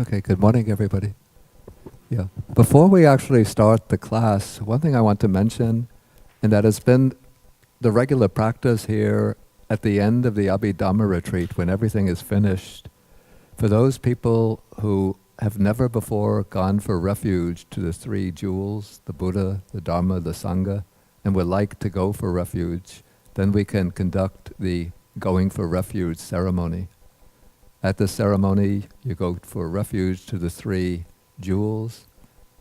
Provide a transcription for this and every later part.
Okay, good morning, everybody. Yeah. Before we actually start the class, one thing I want to mention, and that has been the regular practice here at the end of the Abhidhamma retreat, when everything is finished, for those people who have never before gone for refuge to the three jewels, the Buddha, the Dharma, the Sangha, and would like to go for refuge, then we can conduct the going for refuge ceremony. At the ceremony, you go for refuge to the three jewels,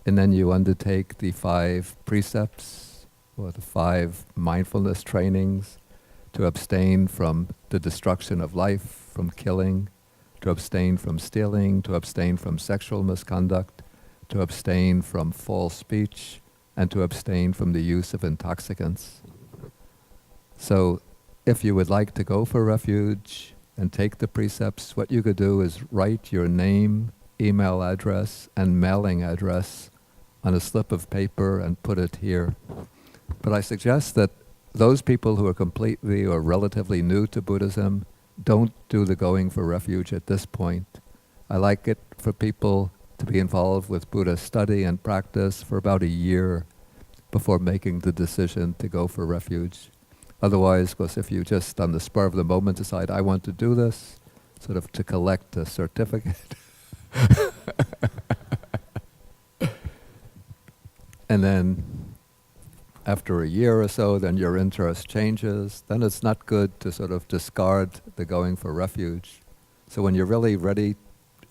and then you undertake the 5 precepts, or the 5 mindfulness trainings, to abstain from the destruction of life, from killing, to abstain from stealing, to abstain from sexual misconduct, to abstain from false speech, and to abstain from the use of intoxicants. So, if you would like to go for refuge and take the precepts, what you could do is write your name, email address, and mailing address on a slip of paper and put it here. But I suggest that those people who are completely or relatively new to Buddhism don't do the going for refuge at this point. I like it for people to be involved with Buddha study and practice for about a year before making the decision to go for refuge. Otherwise, of course, if you just on the spur of the moment decide, I want to do this, sort of to collect a certificate, and then after a year or so, then your interest changes, then it's not good to sort of discard the going for refuge. So when you're really ready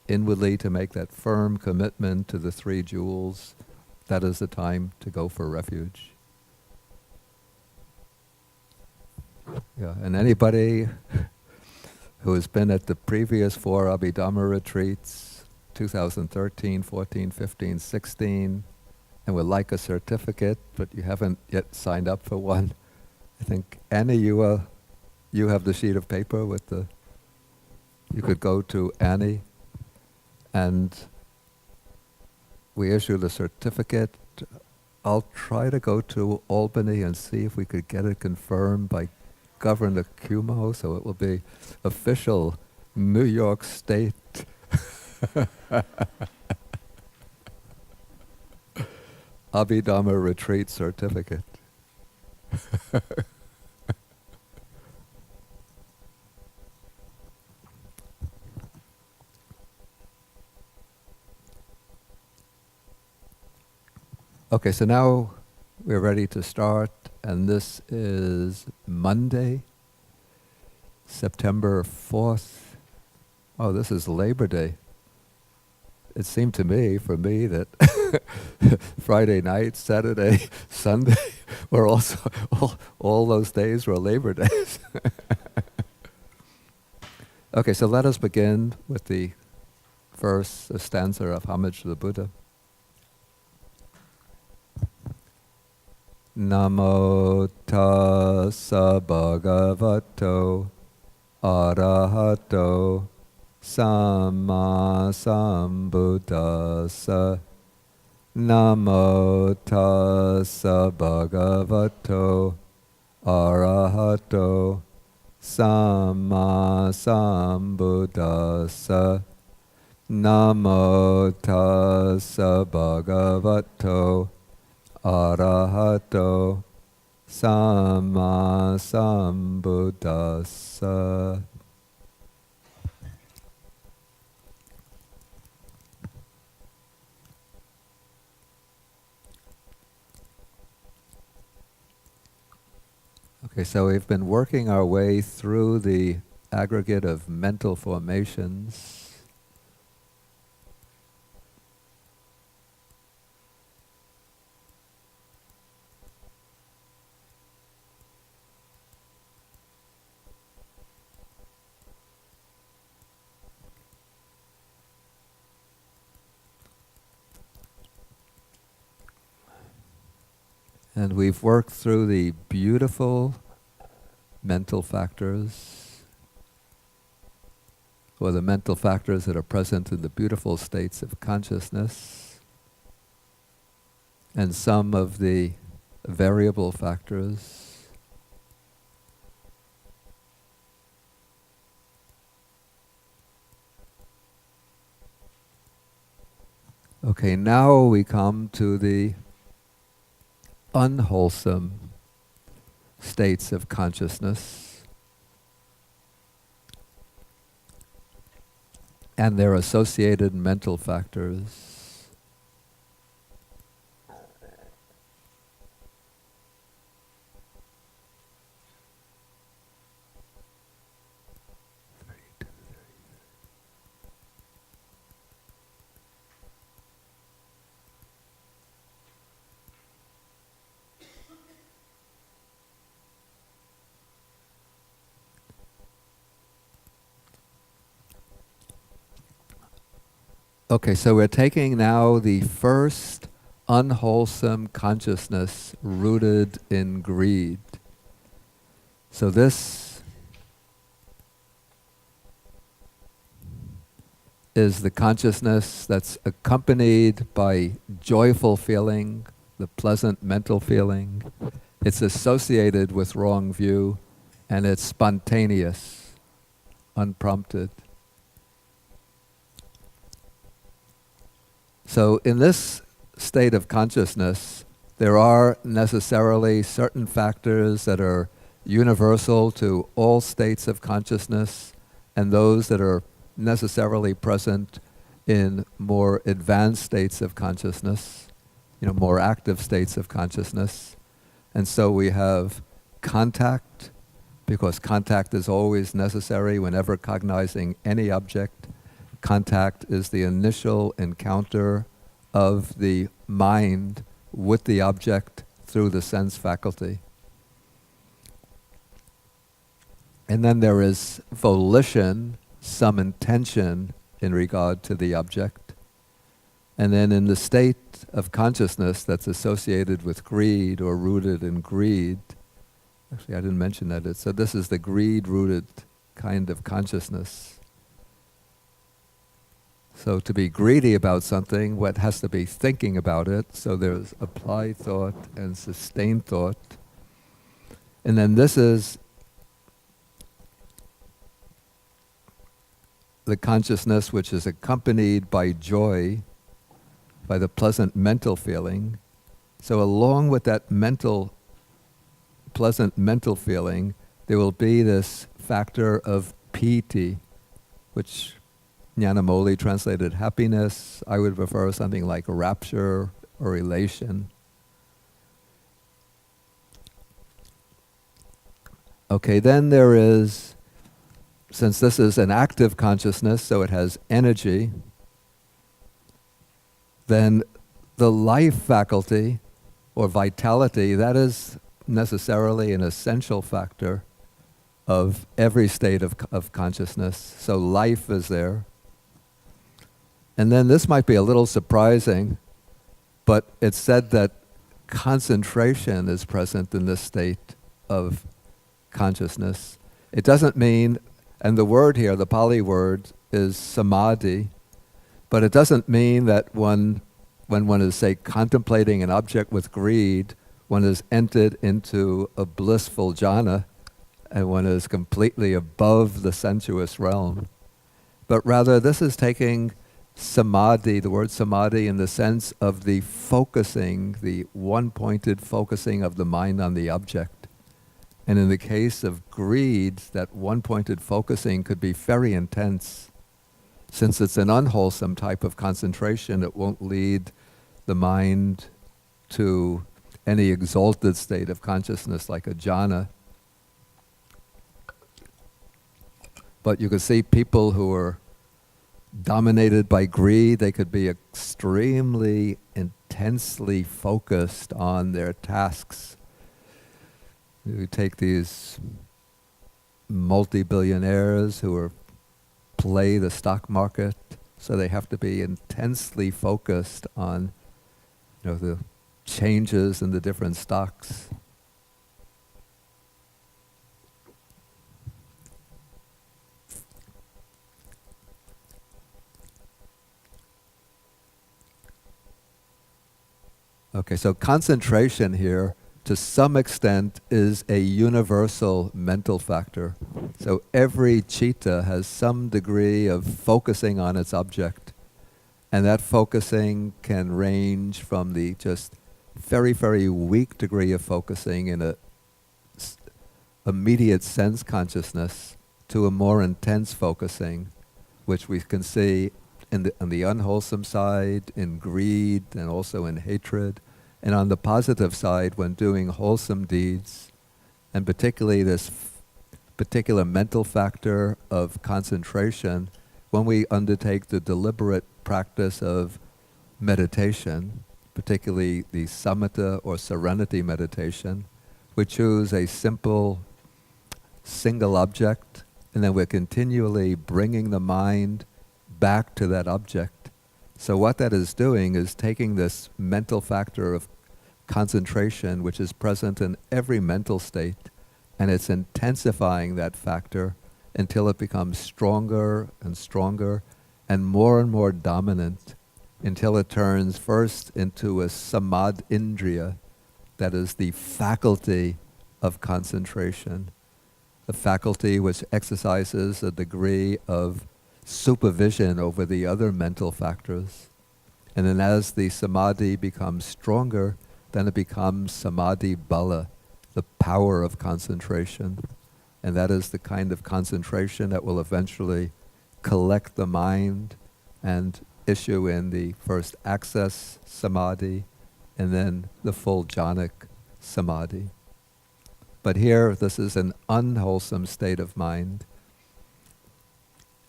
inwardly to make that firm commitment to the 3 jewels, that is the time to go for refuge. Yeah, and anybody who has been at the previous 4 Abhidhamma retreats, 2013, 14, 15, 16, and would like a certificate, but you haven't yet signed up for one, I think, Annie, you have the sheet of paper with the, you could go to Annie, and we issue the certificate. I'll try to go to Albany and see if we could get it confirmed by Governor Cuomo, so it will be official New York State Abhidhamma retreat certificate. Okay, so now we're ready to start, and this is Monday, September 4th. Oh, this is Labor Day. It seemed to me, for me, that Friday night, Saturday, Sunday were also, all those days were Labor Days. Okay, so let us begin with the first stanza of Homage to the Buddha. Namo tassa bhagavato arahato samma sambuddhassa. Namo tassa bhagavato arahato samma sambuddhassa. Namo tassa bhagavato arahato samma sambuddhassa. Okay, so we've been working our way through the aggregate of mental formations. And we've worked through the beautiful mental factors, or the mental factors that are present in the beautiful states of consciousness, and some of the variable factors. Okay, now we come to the unwholesome states of consciousness and their associated mental factors. Okay, so we're taking now the first unwholesome consciousness rooted in greed. So this is the consciousness that's accompanied by joyful feeling, the pleasant mental feeling. It's associated with wrong view, and it's spontaneous, unprompted. So in this state of consciousness, there are necessarily certain factors that are universal to all states of consciousness, and those that are necessarily present in more advanced states of consciousness, more active states of consciousness. And so we have contact, because contact is always necessary whenever cognizing any object. Contact is the initial encounter of the mind with the object through the sense faculty. And then there is volition, some intention in regard to the object. And then in the state of consciousness that's associated with greed or rooted in greed, actually I didn't mention that, so this is the greed-rooted kind of consciousness. So to be greedy about something, what has to be thinking about it, so there's applied thought and sustained thought. And then this is the consciousness which is accompanied by joy, by the pleasant mental feeling. So along with that pleasant mental feeling, there will be this factor of piti, which Jnanamoli translated happiness. I would prefer something like rapture or elation. Okay, then there is, since this is an active consciousness, so it has energy, then the life faculty or vitality, that is necessarily an essential factor of every state of consciousness. So life is there. And then this might be a little surprising, but it's said that concentration is present in this state of consciousness. It doesn't mean, and the word here, the Pali word, is samadhi, but it doesn't mean that when one is, say, contemplating an object with greed, one is entered into a blissful jhana, and one is completely above the sensuous realm. But rather, this is taking samadhi, the word samadhi, in the sense of the focusing, the one-pointed focusing of the mind on the object. And in the case of greed, that one-pointed focusing could be very intense. Since it's an unwholesome type of concentration, it won't lead the mind to any exalted state of consciousness like a jhana. But you could see people who are dominated by greed, they could be extremely intensely focused on their tasks. You take these multi-billionaires who play the stock market, so they have to be intensely focused on the changes in the different stocks. Okay, so concentration here, to some extent, is a universal mental factor. So every citta has some degree of focusing on its object. And that focusing can range from the just very, very weak degree of focusing in a immediate sense consciousness to a more intense focusing, which we can see on the unwholesome side, in greed, and also in hatred. And on the positive side, when doing wholesome deeds, and particularly this particular mental factor of concentration, when we undertake the deliberate practice of meditation, particularly the samatha or serenity meditation, we choose a simple single object, and then we're continually bringing the mind back to that object. So what that is doing is taking this mental factor of concentration, which is present in every mental state, and it's intensifying that factor until it becomes stronger and stronger and more dominant, until it turns first into a samadindriya, that is the faculty of concentration, the faculty which exercises a degree of supervision over the other mental factors. And then as the samadhi becomes stronger, then it becomes samadhi bala, the power of concentration. And that is the kind of concentration that will eventually collect the mind and issue in the first access samadhi and then the full jhanic samadhi. But here, this is an unwholesome state of mind.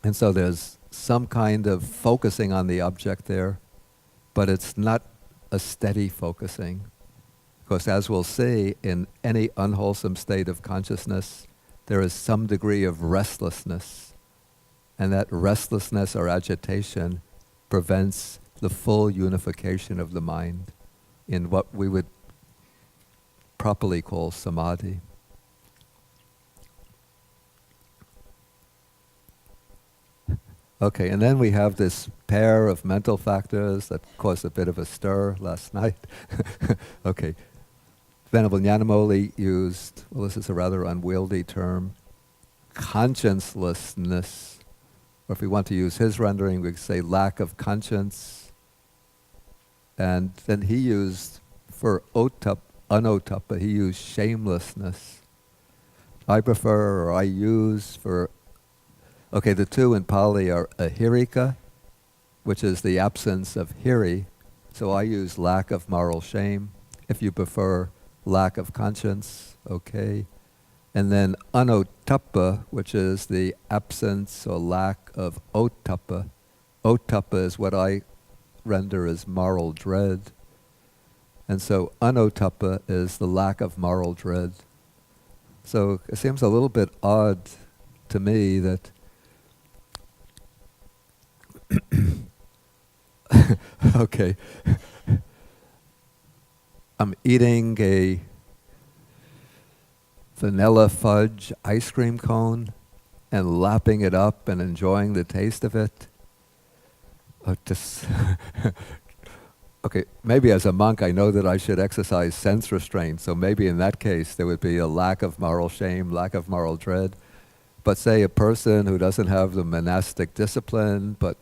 And so there's some kind of focusing on the object there, but it's not a steady focusing. Because as we'll see, in any unwholesome state of consciousness, there is some degree of restlessness. And that restlessness or agitation prevents the full unification of the mind in what we would properly call samadhi. Okay, and then we have this pair of mental factors that caused a bit of a stir last night. Okay, Venerable Nyanamoli used, well, this is a rather unwieldy term, consciencelessness, or if we want to use his rendering, we could say lack of conscience. And then he used, for anotapa, he used shamelessness. I prefer, or I use for, okay, the two in Pali are ahirika, which is the absence of hiri. So I use lack of moral shame. If you prefer lack of conscience, okay. And then anotapa, which is the absence or lack of otapa. Otapa is what I render as moral dread. And so anotapa is the lack of moral dread. So it seems a little bit odd to me that okay, I'm eating a vanilla fudge ice cream cone and lapping it up and enjoying the taste of it. Okay, maybe as a monk I know that I should exercise sense restraint, so maybe in that case there would be a lack of moral shame, lack of moral dread. But say a person who doesn't have the monastic discipline, but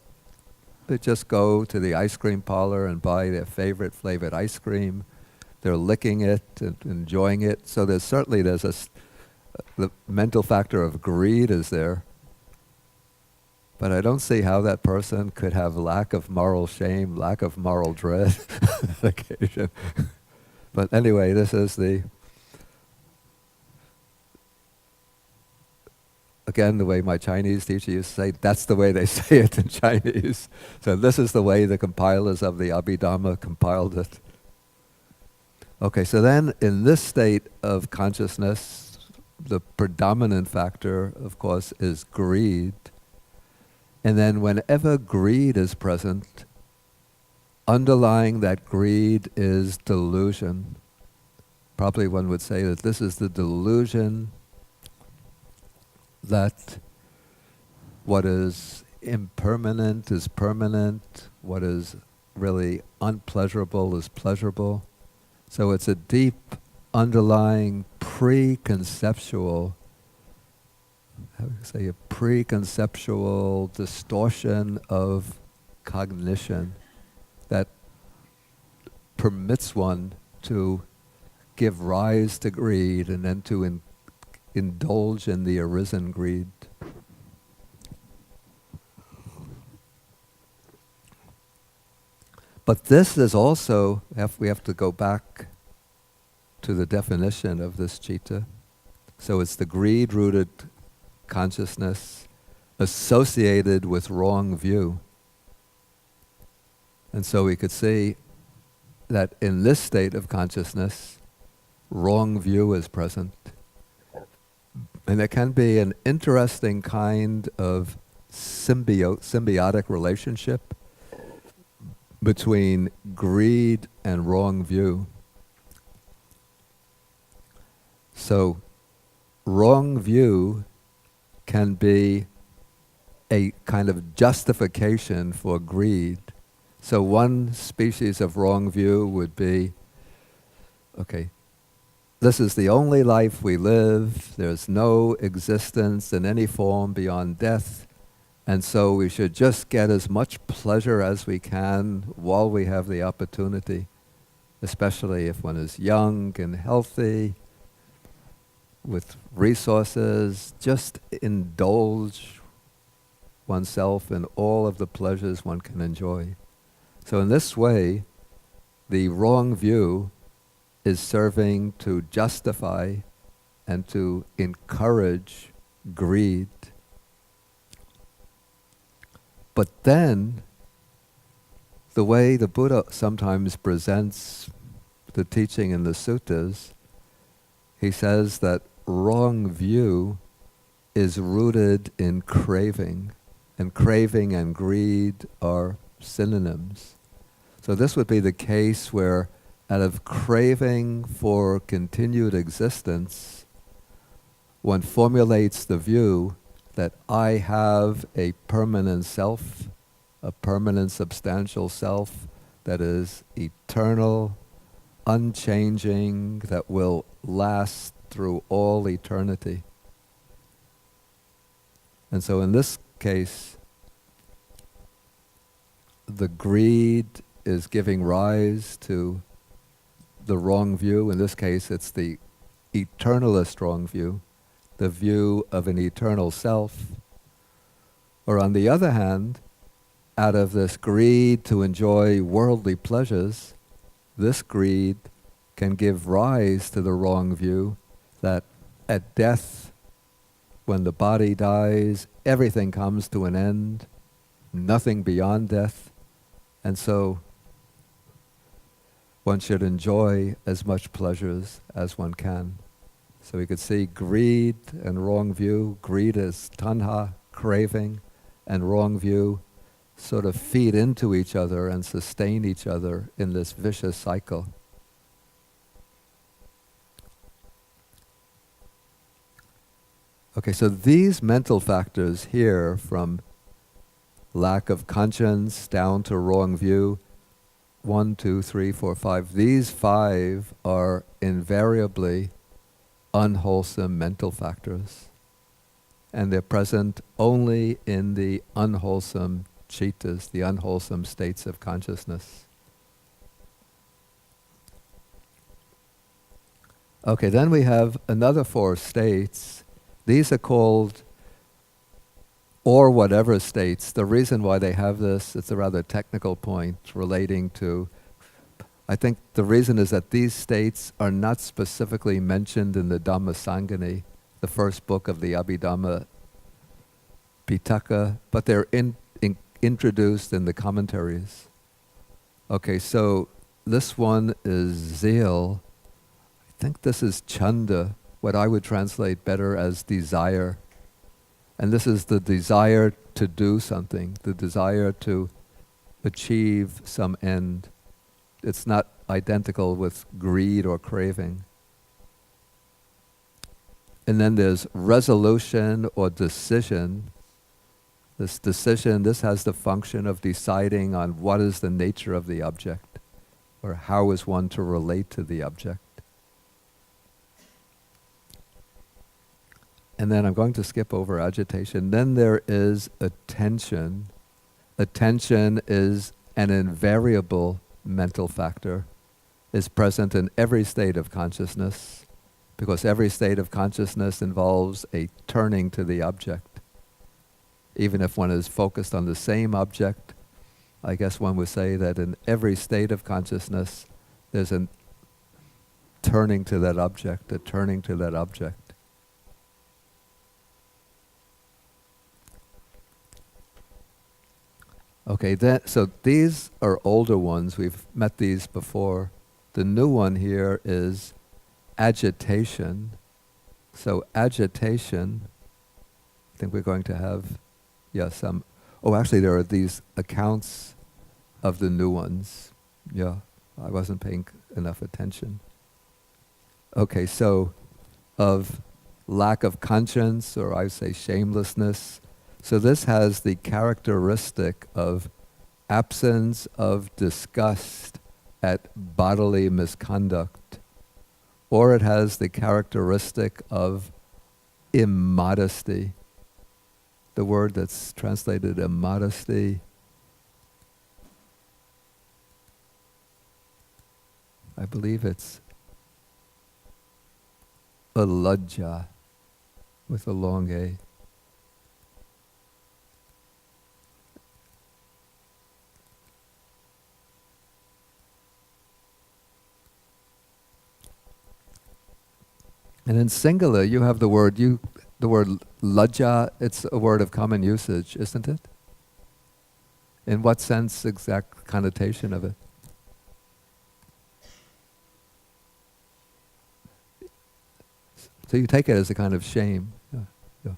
they just go to the ice cream parlor and buy their favorite flavored ice cream, they're licking it and enjoying it. So there's the mental factor of greed is there. But I don't see how that person could have lack of moral shame, lack of moral dread on that occasion. But anyway, this is again, the way my Chinese teacher used to say, that's the way they say it in Chinese. So this is the way the compilers of the Abhidhamma compiled it. Okay, so then in this state of consciousness, the predominant factor, of course, is greed. And then whenever greed is present, underlying that greed is delusion. Probably one would say that this is the delusion that what is impermanent is permanent, what is really unpleasurable is pleasurable. So it's a deep underlying preconceptual, how do you say, a preconceptual distortion of cognition that permits one to give rise to greed and then to indulge in the arisen greed. But this is also, we have to go back to the definition of this citta. So it's the greed-rooted consciousness associated with wrong view. And so we could see that in this state of consciousness, wrong view is present. And there can be an interesting kind of symbiotic relationship between greed and wrong view. So, wrong view can be a kind of justification for greed. So one species of wrong view would be, okay, this is the only life we live, there's no existence in any form beyond death, and so we should just get as much pleasure as we can while we have the opportunity, especially if one is young and healthy, with resources, just indulge oneself in all of the pleasures one can enjoy. So in this way, the wrong view is serving to justify and to encourage greed. But then, the way the Buddha sometimes presents the teaching in the suttas, he says that wrong view is rooted in craving, and craving and greed are synonyms. So this would be the case where, out of craving for continued existence, one formulates the view that I have a permanent self, a permanent substantial self that is eternal, unchanging, that will last through all eternity. And so in this case, the greed is giving rise to the wrong view. In this case, it's the eternalist wrong view, the view of an eternal self. Or on the other hand, out of this greed to enjoy worldly pleasures, this greed can give rise to the wrong view that at death, when the body dies, everything comes to an end, nothing beyond death, and so one should enjoy as much pleasures as one can. So we could see greed and wrong view. Greed is tanha, craving, and wrong view sort of feed into each other and sustain each other in this vicious cycle. Okay, so these mental factors here, from lack of conscience down to wrong view, 1, 2, 3, 4, 5, these 5 are invariably unwholesome mental factors. And they're present only in the unwholesome cittas, the unwholesome states of consciousness. Okay, then we have another 4 states. These are called or whatever states. The reason why they have this, it's a rather technical point relating to, I think the reason is that these states are not specifically mentioned in the Dhammasangani, the first book of the Abhidhamma Pitaka, but they're introduced in the commentaries. Okay, so this one is zeal. I think this is chanda, what I would translate better as desire. And this is the desire to do something, the desire to achieve some end. It's not identical with greed or craving. And then there's resolution or decision. This decision, this has the function of deciding on what is the nature of the object, or how is one to relate to the object. And then I'm going to skip over agitation. Then there is attention. attention is an invariable mental factor, is present in every state of consciousness, because every state of consciousness involves a turning to the object. Even if one is focused on the same object, I guess one would say that in every state of consciousness, there's a turning to that object, a turning to that object. Okay, so these are older ones. We've met these before. The new one here is agitation. So agitation, I think we're going to have, some. Oh, actually, there are these accounts of the new ones. Yeah, I wasn't paying enough attention. Okay, so of lack of conscience, or I say shamelessness. So this has the characteristic of absence of disgust at bodily misconduct, or it has the characteristic of immodesty. The word that's translated immodesty, I believe it's alajja with a long A. And in singular, you have the word lajja, it's a word of common usage, isn't it? In what sense, exact connotation of it? So you take it as a kind of shame. Yeah.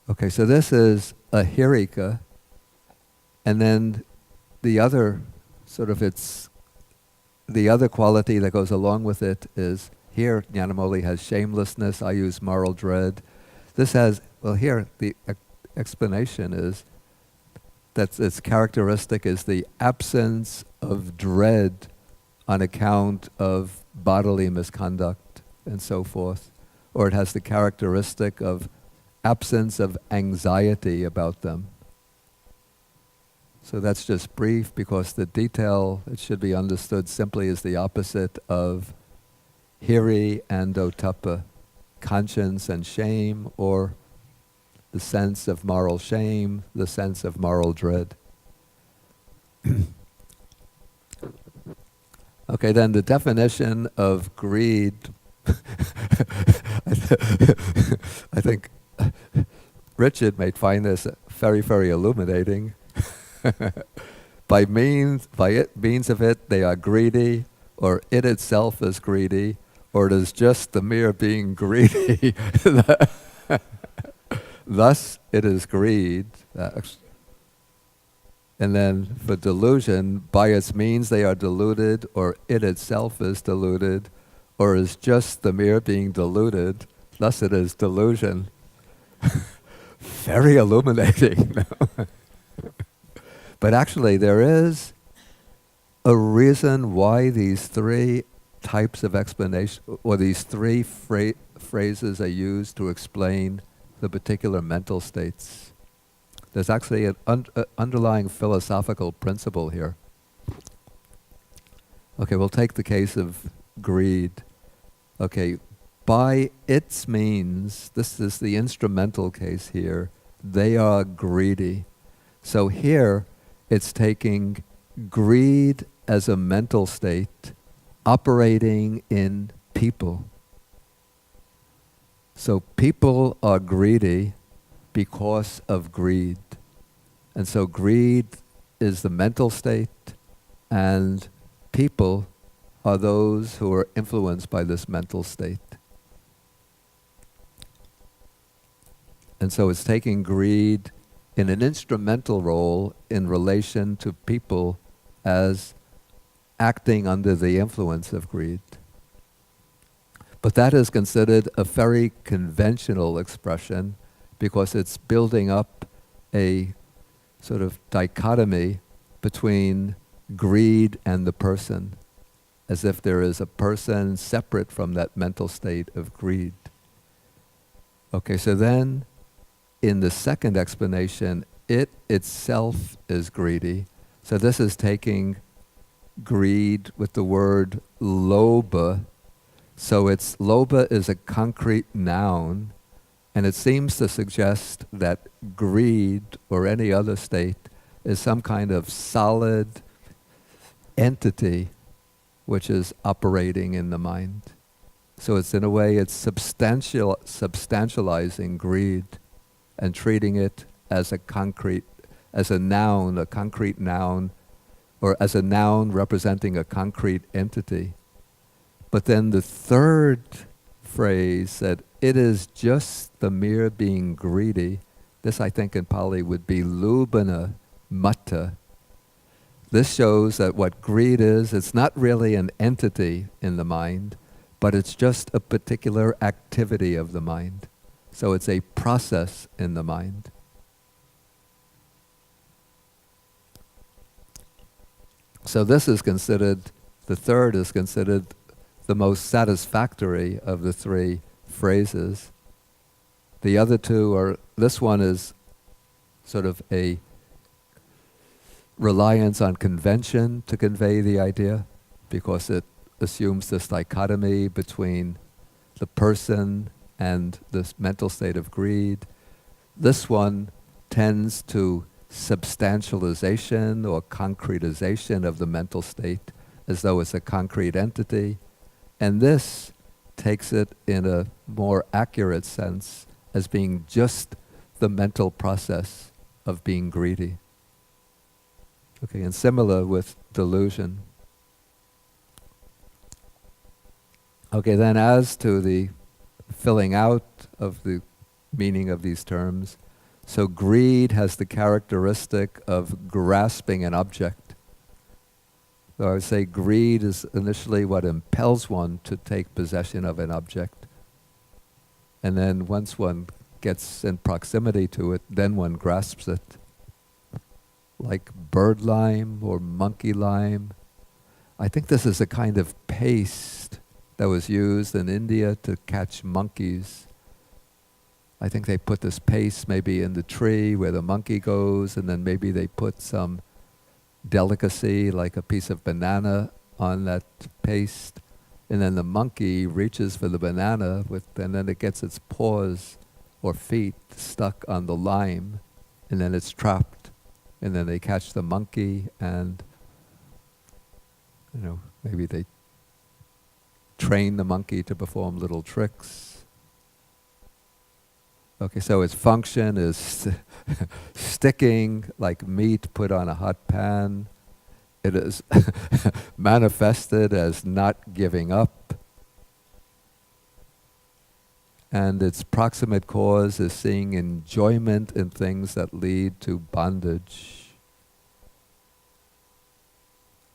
Okay, so this is a hirika, and then the other the other quality that goes along with it is, here Jnanamoli has shamelessness, I use moral dread. This has, here the explanation is that its characteristic is the absence of dread on account of bodily misconduct and so forth. Or it has the characteristic of absence of anxiety about them. So that's just brief, because the detail, it should be understood simply as the opposite of hiri and ottappa, conscience and shame, or the sense of moral shame, the sense of moral dread. Okay, then the definition of greed, I think Richard may find this very, very illuminating. By means of it, they are greedy, or it itself is greedy, or it is just the mere being greedy. Thus, it is greed. And then for delusion, by its means they are deluded, or it itself is deluded, or is just the mere being deluded. Thus, it is delusion. Very illuminating. But actually, there is a reason why these three types of explanation, or these three phrases are used to explain the particular mental states. There's actually an underlying philosophical principle here. Okay, we'll take the case of greed. Okay, by its means, this is the instrumental case here, they are greedy. So here, it's taking greed as a mental state operating in people. So people are greedy because of greed. And so greed is the mental state, and people are those who are influenced by this mental state. And so it's taking greed in an instrumental role in relation to people as acting under the influence of greed. But that is considered a very conventional expression, because it's building up a sort of dichotomy between greed and the person, as if there is a person separate from that mental state of greed. Okay, so then in the second explanation, it itself is greedy. So this is taking greed with the word loba. So it's loba is a concrete noun, and it seems to suggest that greed or any other state is some kind of solid entity which is operating in the mind. So it's in a way it's substantializing greed and treating it as a concrete, as a noun, a concrete noun, or as a noun representing a concrete entity. But then the third phrase that it is just the mere being greedy, this I think in Pali would be lubana matta. This shows that what greed is, it's not really an entity in the mind, but it's just a particular activity of the mind. So it's a process in the mind. So this is considered, the third is considered the most satisfactory of the three phrases. The other two are, this one is sort of a reliance on convention to convey the idea, because it assumes this dichotomy between the person and this mental state of greed. This one tends to substantialization or concretization of the mental state as though it's a concrete entity. And this takes it in a more accurate sense as being just the mental process of being greedy. Okay, and similar with delusion. Okay, then as to the filling out of the meaning of these terms, so greed has the characteristic of grasping an object. So I would say greed is initially what impels one to take possession of an object. And then once one gets in proximity to it, then one grasps it. Like bird lime or monkey lime. I think this is a kind of paste that was used in India to catch monkeys. I think they put this paste maybe in the tree where the monkey goes, and then maybe they put some delicacy like a piece of banana on that paste, and then the monkey reaches for the banana and then it gets its paws or feet stuck on the lime, and then it's trapped, and then they catch the monkey, and maybe they train the monkey to perform little tricks. Okay, so its function is sticking like meat put on a hot pan. It is manifested as not giving up. And its proximate cause is seeing enjoyment in things that lead to bondage.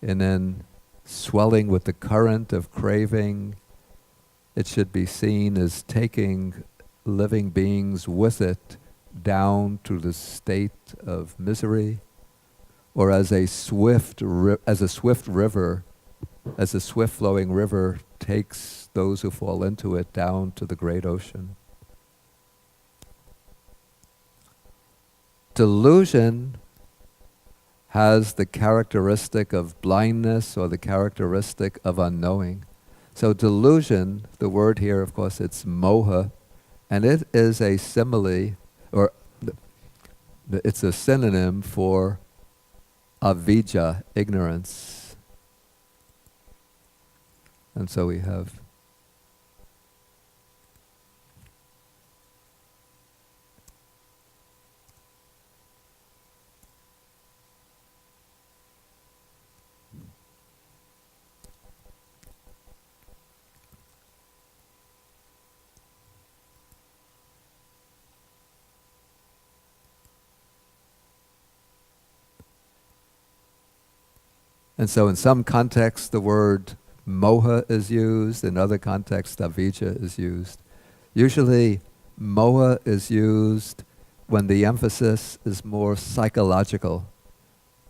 And then swelling with the current of craving, it should be seen as taking living beings with it down to the state of misery, or as a swift flowing river takes those who fall into it down to the great ocean. Delusion has the characteristic of blindness or the characteristic of unknowing. So delusion, the word here, of course, it's moha, and it is a simile, or it's a synonym for avijja, ignorance. And so we have and so in some contexts the word moha is used, in other contexts avijja is used. Usually moha is used when the emphasis is more psychological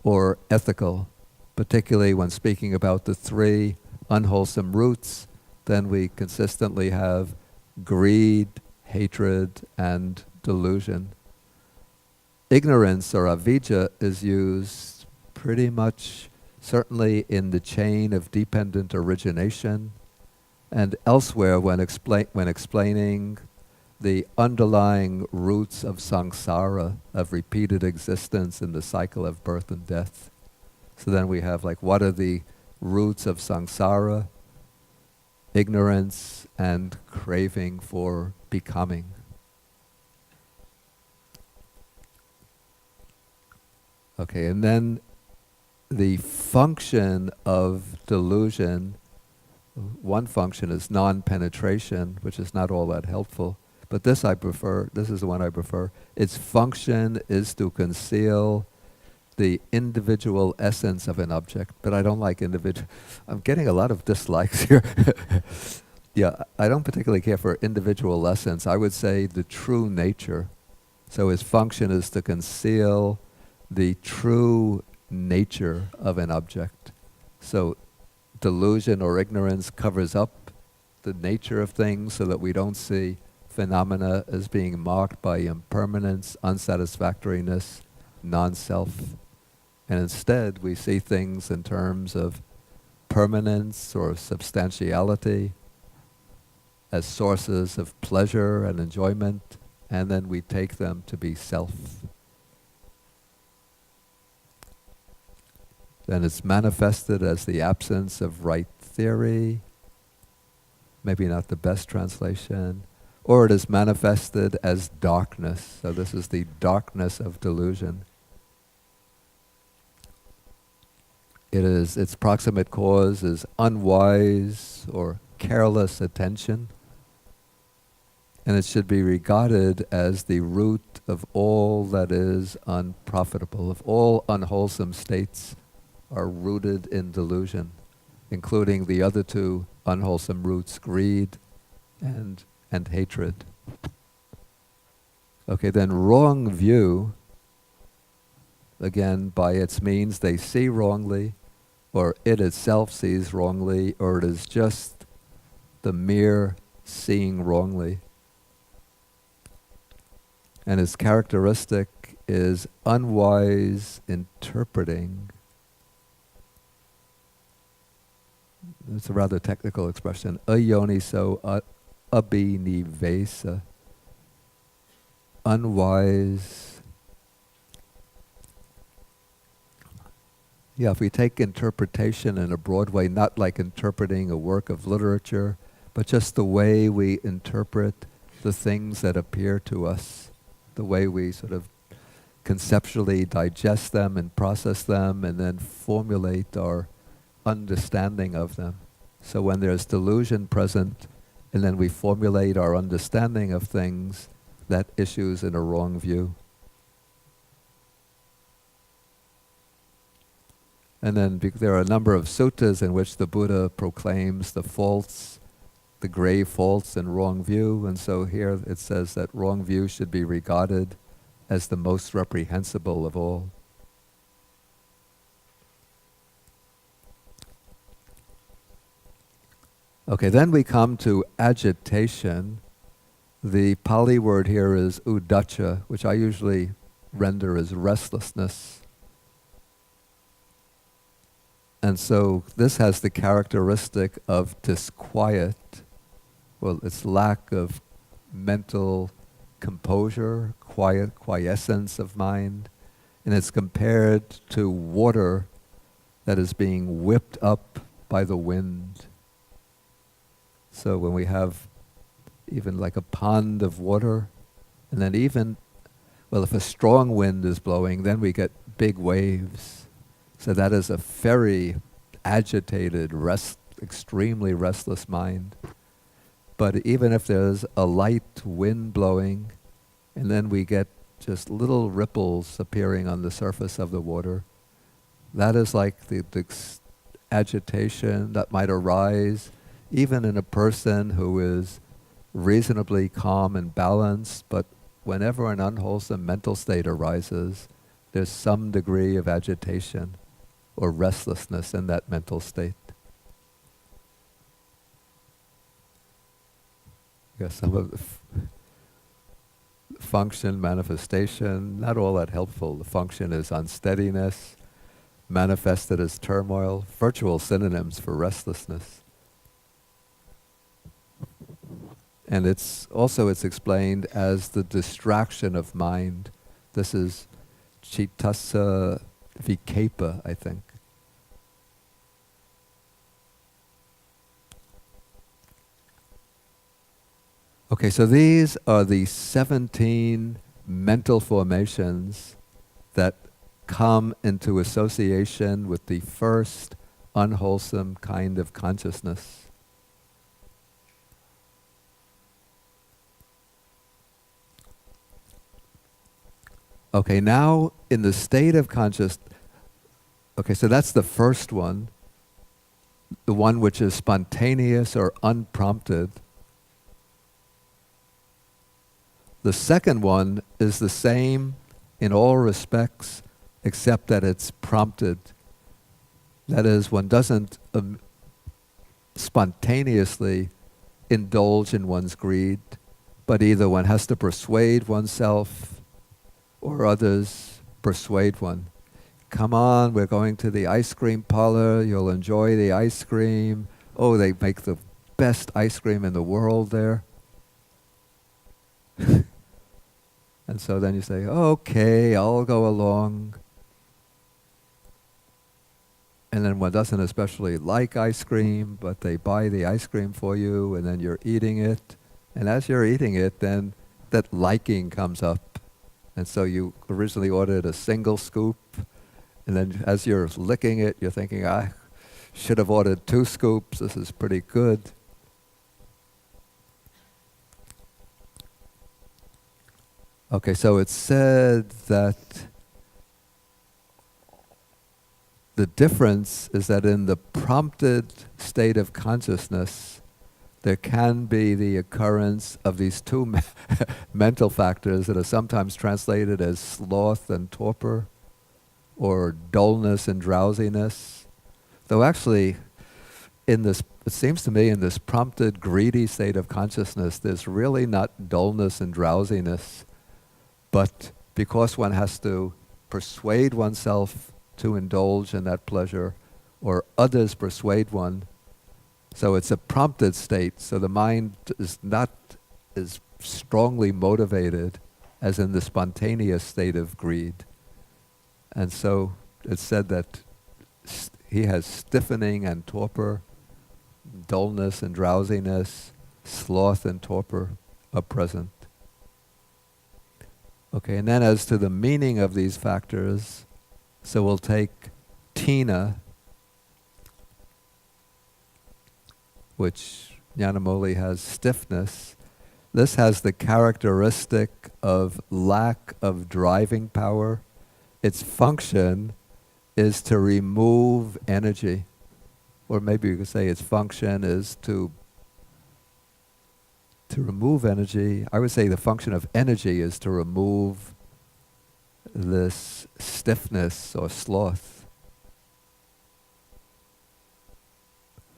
or ethical, particularly when speaking about the three unwholesome roots. Then we consistently have greed, hatred and delusion. Ignorance or avidya is used pretty much certainly in the chain of dependent origination and elsewhere when explaining the underlying roots of samsara, of repeated existence in the cycle of birth and death. So then we have like, what are the roots of samsara? Ignorance and craving for becoming. Okay, and then the function of delusion, one function is non-penetration, which is not all that helpful, but this I prefer, this is the one I prefer. Its function is to conceal the individual essence of an object, but I don't like individual. I'm getting a lot of dislikes here. Yeah, I don't particularly care for individual essence. I would say the true nature. So its function is to conceal the true nature of an object. So delusion or ignorance covers up the nature of things so that we don't see phenomena as being marked by impermanence, unsatisfactoriness, non-self. And instead, we see things in terms of permanence or substantiality as sources of pleasure and enjoyment, and then we take them to be self. Then it's manifested as the absence of right theory, maybe not the best translation, or it is manifested as darkness. So this is the darkness of delusion. Its proximate cause is unwise or careless attention, and it should be regarded as the root of all that is unprofitable, of all unwholesome states are rooted in delusion, including the other two unwholesome roots, greed and hatred. Okay, then wrong view, again, by its means they see wrongly, or it itself sees wrongly, or it is just the mere seeing wrongly. And its characteristic is unwise interpreting. It's a rather technical expression. Ayoniso abhinivesa. Unwise. Yeah, if we take interpretation in a broad way, not like interpreting a work of literature, but just the way we interpret the things that appear to us, the way we sort of conceptually digest them and process them and then formulate our understanding of them. So when there's delusion present and then we formulate our understanding of things, that issues in a wrong view. And then there are a number of suttas in which the Buddha proclaims the faults, the grave faults in wrong view, and so here it says that wrong view should be regarded as the most reprehensible of all. Okay, then we come to agitation. The Pali word here is uddhacca, which I usually render as restlessness. And so this has the characteristic of disquiet. Well, it's lack of mental composure, quiescence of mind, and it's compared to water that is being whipped up by the wind. So when we have even like a pond of water, and then even, well, if a strong wind is blowing, then we get big waves. So that is a very agitated, extremely restless mind. But even if there's a light wind blowing, and then we get just little ripples appearing on the surface of the water, that is like the agitation that might arise even in a person who is reasonably calm and balanced, but whenever an unwholesome mental state arises, there's some degree of agitation or restlessness in that mental state. Yes, some of function, manifestation, not all that helpful. The function is unsteadiness, manifested as turmoil, virtual synonyms for restlessness. And it's explained as the distraction of mind. This is Chittasa Vikepa, I think. Okay, so these are the 17 mental formations that come into association with the first unwholesome kind of consciousness. Okay, now in the state of okay, so that's the first one, the one which is spontaneous or unprompted. The second one is the same in all respects, except that it's prompted. That is, one doesn't spontaneously indulge in one's greed, but either one has to persuade oneself or others persuade one. Come on, we're going to the ice cream parlor, you'll enjoy the ice cream. Oh, they make the best ice cream in the world there. And so then you say, okay, I'll go along. And then one doesn't especially like ice cream, but they buy the ice cream for you, and then you're eating it. And as you're eating it, then that liking comes up. And so you originally ordered a single scoop, and then as you're licking it, you're thinking, I should have ordered 2 scoops, this is pretty good. Okay, so it's said that the difference is that in the prompted state of consciousness, there can be the occurrence of these 2 mental factors that are sometimes translated as sloth and torpor, or dullness and drowsiness. Though actually, it seems to me in this prompted, greedy state of consciousness, there's really not dullness and drowsiness, but because one has to persuade oneself to indulge in that pleasure, or others persuade one. So it's a prompted state, so the mind is not as strongly motivated as in the spontaneous state of greed. And so it's said that he has stiffening and torpor, dullness and drowsiness, sloth and torpor are present. Okay, and then as to the meaning of these factors, so we'll take tina, which Nyanamoli has stiffness. This has the characteristic of lack of driving power. Its function is to remove energy. Or maybe you could say its function is to remove energy. I would say the function of energy is to remove this stiffness or sloth.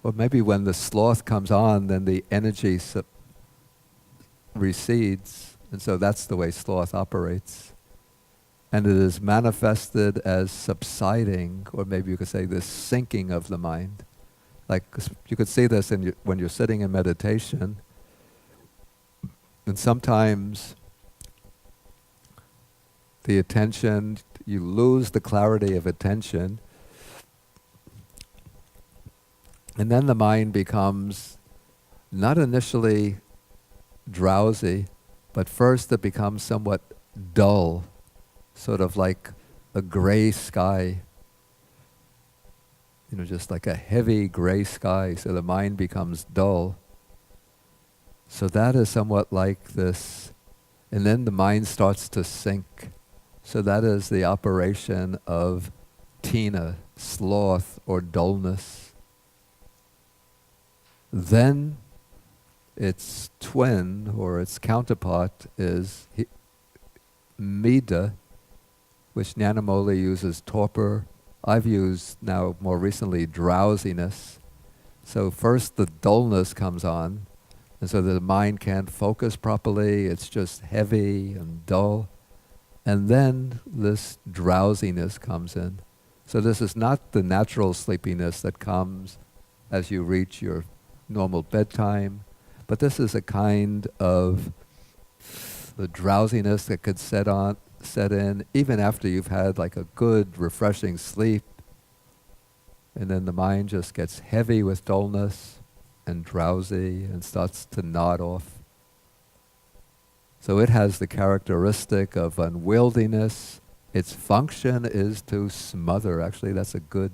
Or maybe when the sloth comes on, then the energy recedes, and so that's the way sloth operates. And it is manifested as subsiding, or maybe you could say this sinking of the mind. Like you could see this when you're sitting in meditation, and sometimes the attention, you lose the clarity of attention, and then the mind becomes not initially drowsy, but first it becomes somewhat dull, sort of like a gray sky, just like a heavy gray sky, so the mind becomes dull. So that is somewhat like this, and then the mind starts to sink. So that is the operation of tina, sloth or dullness. Then its twin or its counterpart is mida, which Nyanamoli uses torpor. I've used now more recently drowsiness. So first the dullness comes on, And so the mind can't focus properly, it's just heavy and dull. And then this drowsiness comes in. So this is not the natural sleepiness that comes as you reach your normal bedtime, but this is a kind of the drowsiness that could set in even after you've had like a good, refreshing sleep. And then the mind just gets heavy with dullness and drowsy and starts to nod off. So it has the characteristic of unwieldiness. Its function is to smother. Actually, that's a good,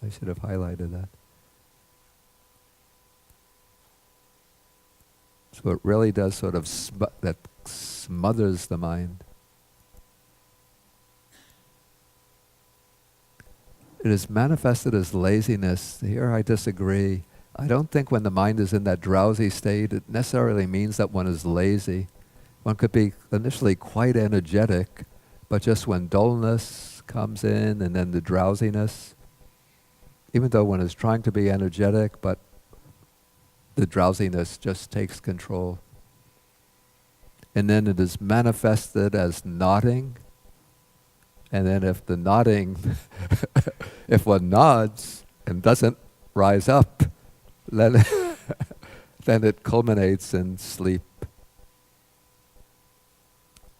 I should have highlighted that. So it really does sort of that smothers the mind. It is manifested as laziness. Here I disagree. I don't think when the mind is in that drowsy state, it necessarily means that one is lazy. One could be initially quite energetic, but just when dullness comes in and then the drowsiness, even though one is trying to be energetic, but the drowsiness just takes control. And then it is manifested as nodding. And then if the nodding, if one nods and doesn't rise up, then, then it culminates in sleep.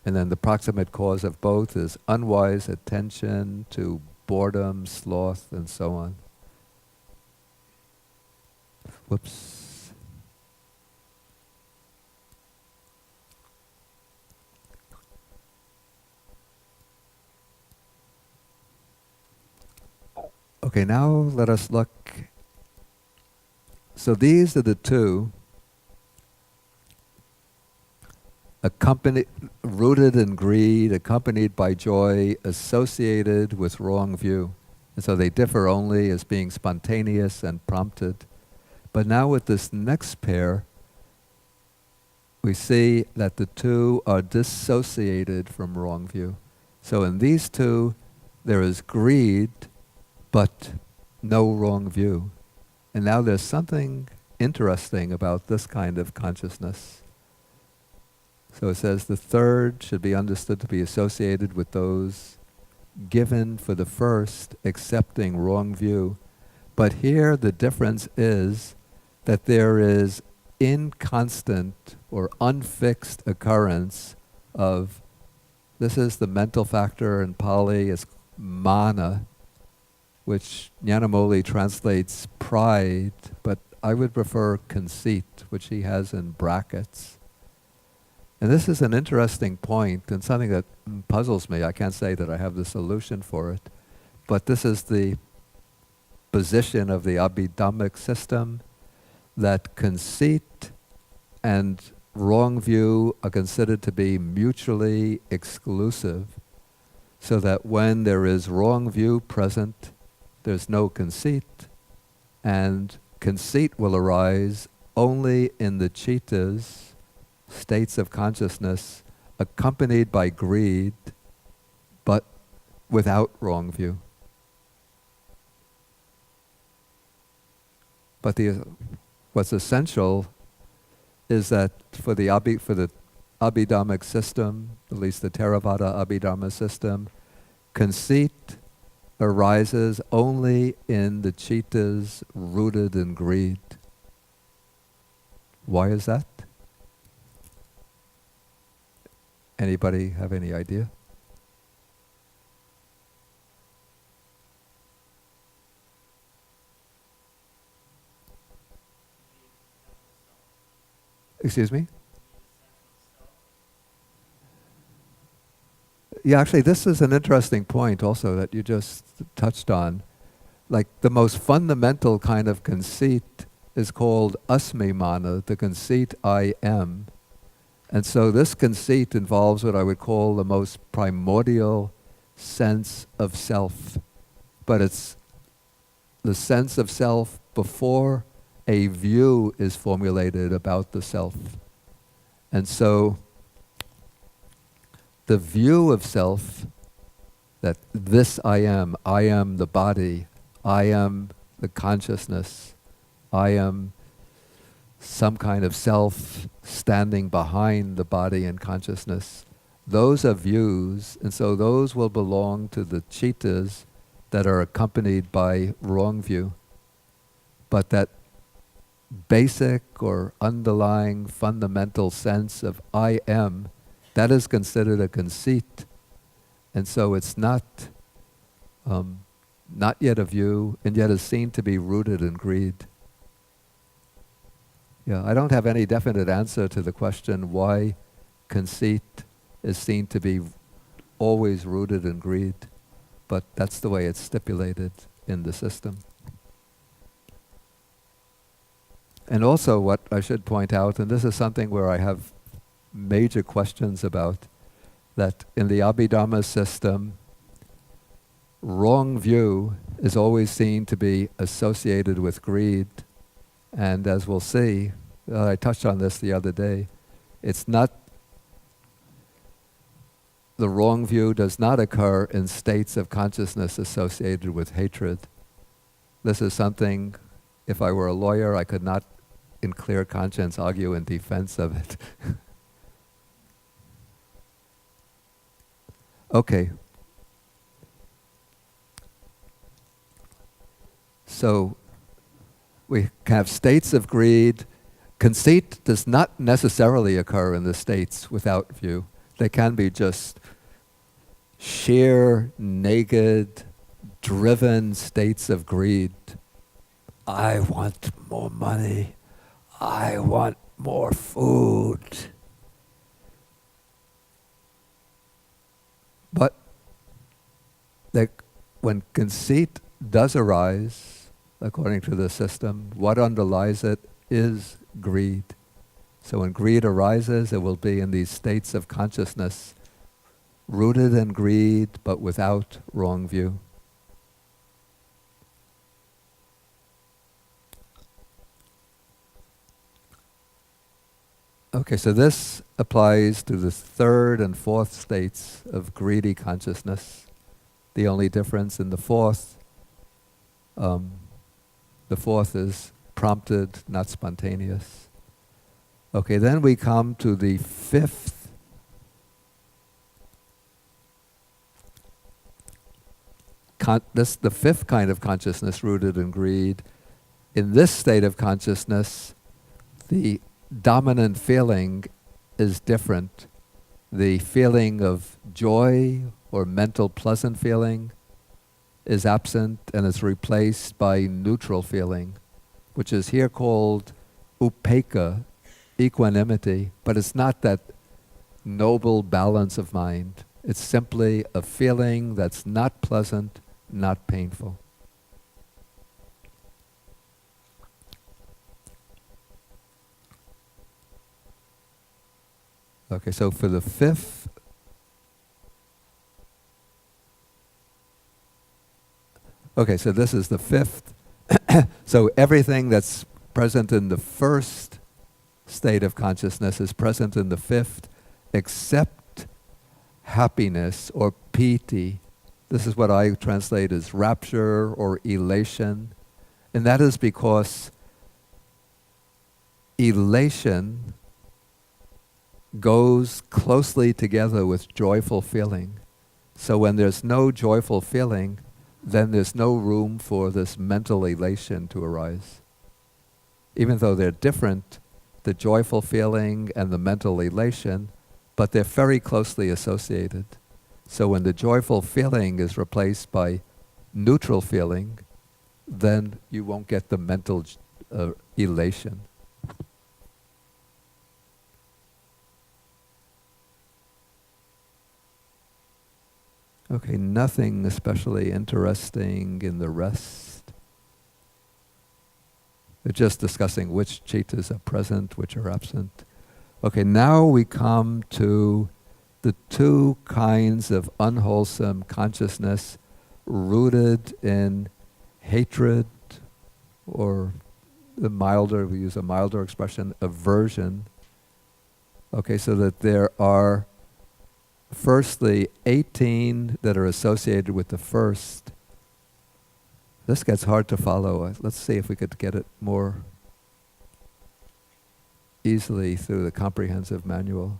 And then the proximate cause of both is unwise attention to boredom, sloth, and so on. Whoops. Okay, now let us look. So these are the two rooted in greed, accompanied by joy, associated with wrong view. And so they differ only as being spontaneous and prompted. But now with this next pair, we see that the two are dissociated from wrong view. So in these two, there is greed, but no wrong view. And now there's something interesting about this kind of consciousness. So it says the third should be understood to be associated with those given for the first, accepting wrong view. But here the difference is that there is inconstant or unfixed occurrence of, this is the mental factor in Pali, is mana, which Nyanamoli translates pride, but I would prefer conceit, which he has in brackets. And this is an interesting point and something that puzzles me. I can't say that I have the solution for it, but this is the position of the Abhidhammic system, that conceit and wrong view are considered to be mutually exclusive, so that when there is wrong view present, there's no conceit, and conceit will arise only in the chittas, states of consciousness, accompanied by greed, but without wrong view. But what's essential is that for the Abhidhammic system, at least the Theravada Abhidharma system, conceit arises only in the chittas rooted in greed. Why is that? Anybody have any idea? Excuse me? Yeah, actually, this is an interesting point also that you just touched on. Like the most fundamental kind of conceit is called asmimana, the conceit I am. And so this conceit involves what I would call the most primordial sense of self. But it's the sense of self before a view is formulated about the self. And so the view of self, that this I am the body, I am the consciousness, I am some kind of self standing behind the body and consciousness. Those are views, and so those will belong to the citas that are accompanied by wrong view. But that basic or underlying fundamental sense of I am, that is considered a conceit. And so it's not yet a view, and yet is seen to be rooted in greed. Yeah, I don't have any definite answer to the question why conceit is seen to be always rooted in greed, but that's the way it's stipulated in the system. And also what I should point out, and this is something where I have major questions about, that in the Abhidhamma system, wrong view is always seen to be associated with greed. And as we'll see, I touched on this the other day, it's not, the wrong view does not occur in states of consciousness associated with hatred. This is something, if I were a lawyer, I could not in clear conscience argue in defense of it. Okay. So we have states of greed. Conceit does not necessarily occur in the states without view. They can be just sheer, naked, driven states of greed. I want more money. I want more food. But when conceit does arise, according to the system, what underlies it is greed. So when greed arises, it will be in these states of consciousness, rooted in greed, but without wrong view. Okay, so this applies to the third and fourth states of greedy consciousness. The only difference in the fourth is prompted, not spontaneous. Okay, then we come to the fifth the fifth kind of consciousness rooted in greed. In this state of consciousness, the dominant feeling is different. The feeling of joy or mental pleasant feeling is absent and is replaced by neutral feeling, which is here called upekkha, equanimity, but it's not that noble balance of mind. It's simply a feeling that's not pleasant, not painful. Okay, so for the fifth, okay, so this is the fifth. So everything that's present in the first state of consciousness is present in the fifth, except happiness or piti. This is what I translate as rapture or elation. And that is because elation goes closely together with joyful feeling. So when there's no joyful feeling, then there's no room for this mental elation to arise. Even though they're different, the joyful feeling and the mental elation, but they're very closely associated. So when the joyful feeling is replaced by neutral feeling, then you won't get the mental elation. Okay, nothing especially interesting in the rest. We're just discussing which citas are present, which are absent. Okay, now we come to the two kinds of unwholesome consciousness rooted in hatred, or the milder, we use a milder expression, aversion. Okay, so that there are firstly 18 that are associated with the first. This gets hard to follow. Let's see if we could get it more. easily through the comprehensive manual.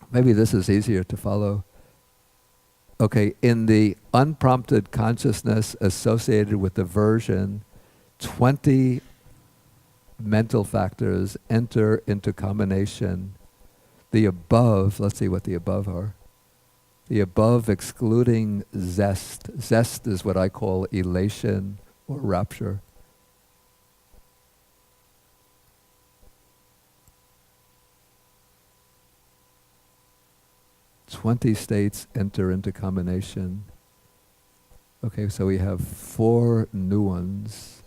Maybe this is easier to follow. Okay, in the unprompted consciousness associated with aversion, 20 mental factors enter into combination. The above, let's see what the above are. The above excluding zest. Zest is what I call elation or rapture. "20 states enter into combination." Okay, so we have 4 new ones.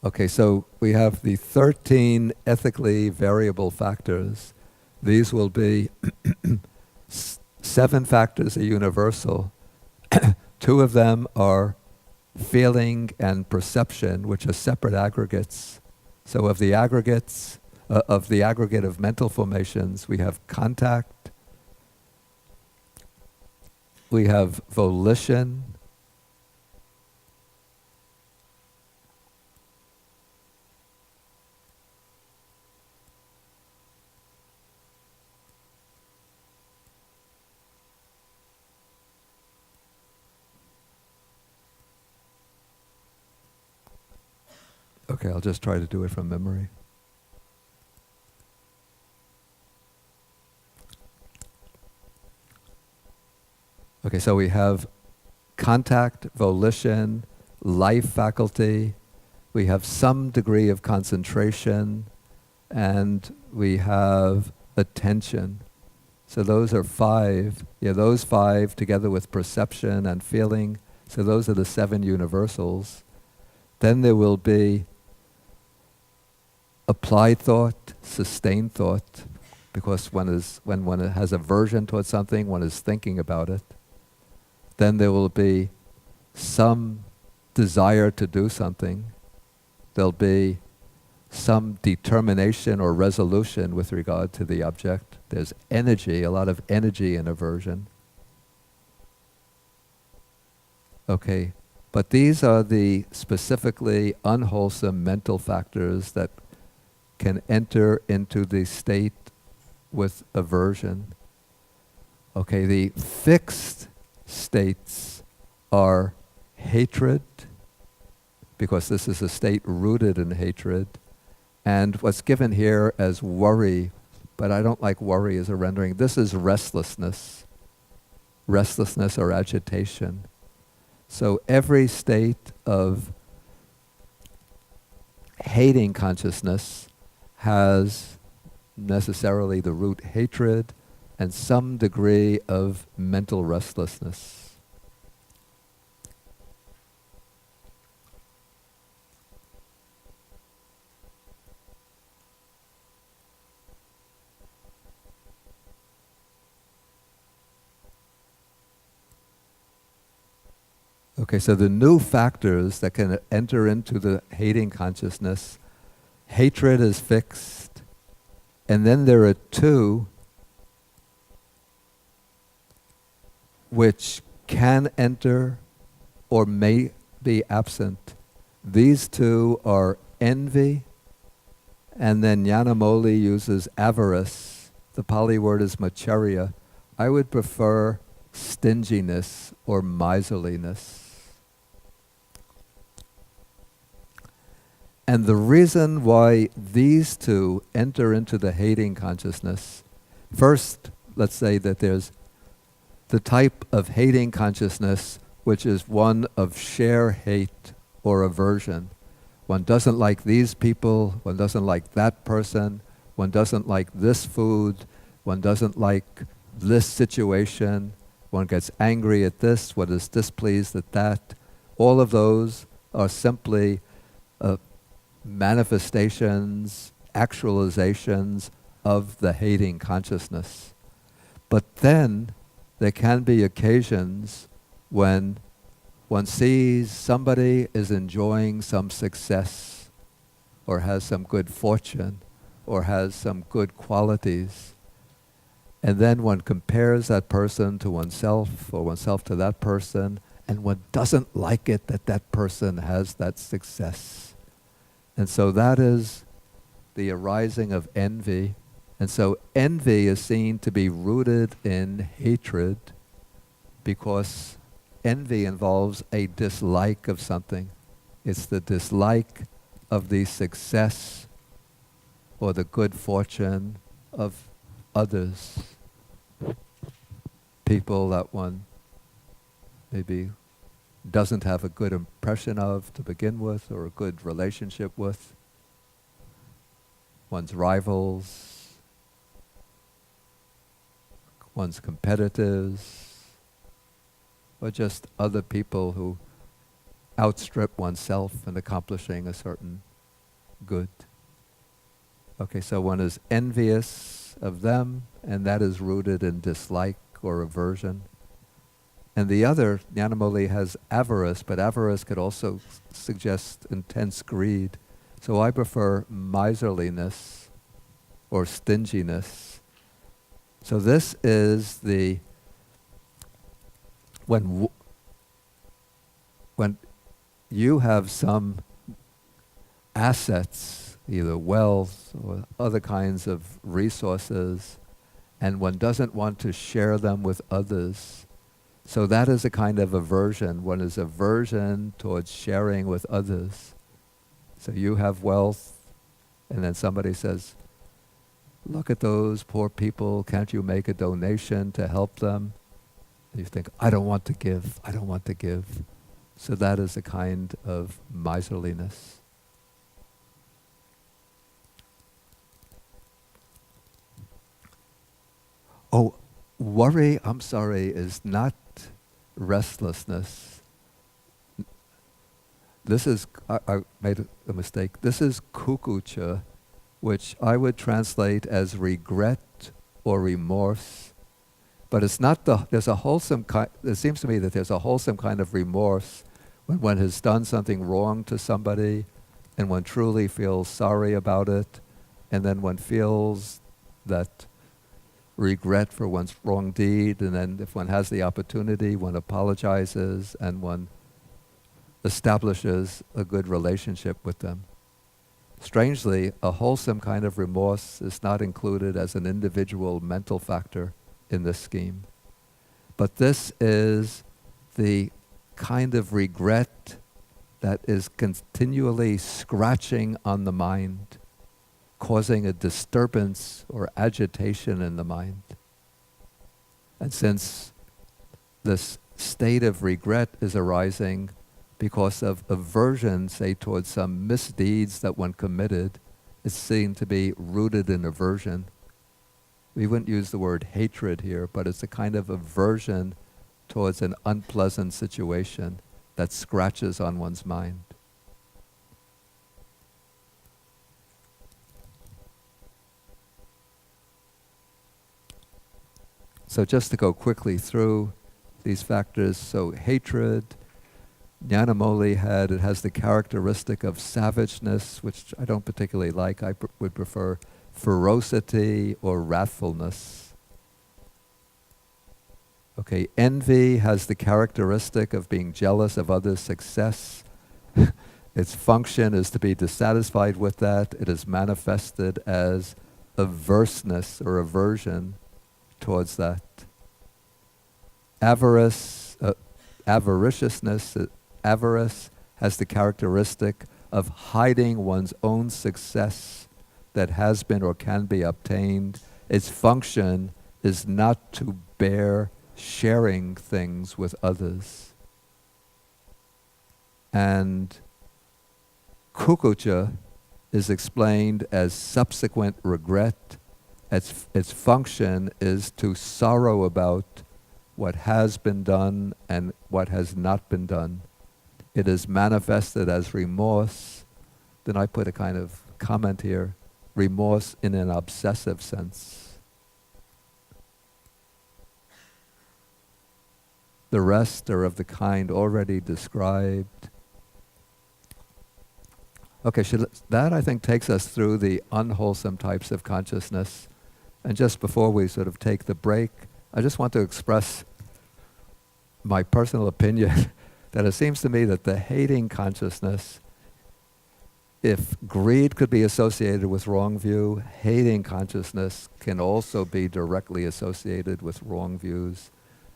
Okay, so we have the 13 ethically variable factors. These will be 7 factors are universal. 2 of them are feeling and perception, which are separate aggregates. So of the aggregates, of the aggregate of mental formations, we have contact, we have volition, okay, I'll just try to do it from memory. Okay, so we have contact, volition, life faculty, we have some degree of concentration, and we have attention. So those are 5. Yeah, those 5 together with perception and feeling, so those are the 7 universals. Then there will be applied thought, sustained thought, because when one has aversion towards something, one is thinking about it. Then there will be some desire to do something. There'll be some determination or resolution with regard to the object. There's energy, a lot of energy in aversion. Okay, but these are the specifically unwholesome mental factors that can enter into the state with aversion. Okay, the fixed states are hatred, because this is a state rooted in hatred, and what's given here as worry, but I don't like worry as a rendering. This is restlessness or agitation. So every state of hating consciousness has necessarily the root hatred and some degree of mental restlessness. Okay, so the new factors that can enter into the hating consciousness, hatred is fixed, and then there are 2 which can enter or may be absent. These 2 are envy, and then Yanamoli uses avarice. The Pali word is macharya. I would prefer stinginess or miserliness. And the reason why these 2 enter into the hating consciousness, first, let's say that there's the type of hating consciousness which is one of sheer hate or aversion. One doesn't like these people, one doesn't like that person, one doesn't like this food, one doesn't like this situation, one gets angry at this, one is displeased at that. All of those are simply manifestations, actualizations of the hating consciousness. But then there can be occasions when one sees somebody is enjoying some success or has some good fortune or has some good qualities. And then one compares that person to oneself or oneself to that person, and one doesn't like it that that person has that success. And so that is the arising of envy. And so envy is seen to be rooted in hatred because envy involves a dislike of something. It's the dislike of the success or the good fortune of others. People that one maybe doesn't have a good impression of to begin with or a good relationship with. One's rivals, one's competitors, or just other people who outstrip oneself in accomplishing a certain good. Okay, so one is envious of them, and that is rooted in dislike or aversion. And the other, Jnanamoli, has avarice, but avarice could also suggest intense greed. So I prefer miserliness or stinginess. So this is the, when you have some assets, either wealth or other kinds of resources, and one doesn't want to share them with others. So that is a kind of aversion. One is aversion towards sharing with others. So you have wealth, and then somebody says, look at those poor people, can't you make a donation to help them? And you think, I don't want to give, I don't want to give. So that is a kind of miserliness. Oh, worry, I'm sorry, is not restlessness. This is, I made a mistake. This is kukucha, which I would translate as regret or remorse. But it's not there's a wholesome kind, it seems to me that there's a wholesome kind of remorse when one has done something wrong to somebody and one truly feels sorry about it, and then one feels that regret for one's wrong deed, and then if one has the opportunity, one apologizes and one establishes a good relationship with them. Strangely, a wholesome kind of remorse is not included as an individual mental factor in this scheme. But this is the kind of regret that is continually scratching on the mind, causing a disturbance or agitation in the mind. And since this state of regret is arising because of aversion, say, towards some misdeeds that one committed, it's seen to be rooted in aversion. We wouldn't use the word hatred here, but it's a kind of aversion towards an unpleasant situation that scratches on one's mind. So just to go quickly through these factors, so hatred, Jnanamoli has the characteristic of savageness, which I don't particularly like. I would prefer ferocity or wrathfulness. Okay, envy has the characteristic of being jealous of others' success. Its function is to be dissatisfied with that. It is manifested as averseness or aversion towards that. Avarice, avariciousness, avarice has the characteristic of hiding one's own success that has been or can be obtained. Its function is not to bear sharing things with others. And kukucha is explained as subsequent regret. Its function is to sorrow about what has been done and what has not been done. It is manifested as remorse, then I put a kind of comment here, remorse in an obsessive sense. The rest are of the kind already described. Okay, that I think takes us through the unwholesome types of consciousness. And just before we sort of take the break, I just want to express my personal opinion that it seems to me that the hating consciousness, if greed could be associated with wrong view, hating consciousness can also be directly associated with wrong views.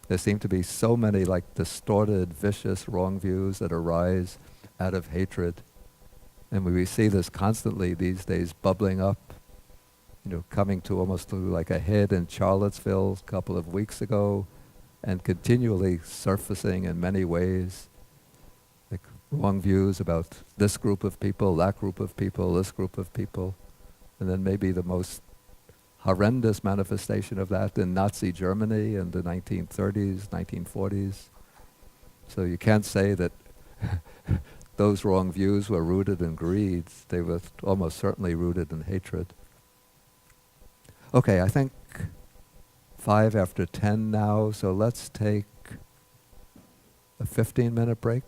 There seem to be so many like distorted, vicious, wrong views that arise out of hatred. And we see this constantly these days bubbling up, coming to almost to like a head in Charlottesville a couple of weeks ago, and continually surfacing in many ways, like wrong views about this group of people, that group of people, this group of people. And then maybe the most horrendous manifestation of that in Nazi Germany in the 1930s, 1940s. So you can't say that those wrong views were rooted in greed. They were almost certainly rooted in hatred. Okay, I think 5 after 10 now, so let's take a 15-minute break.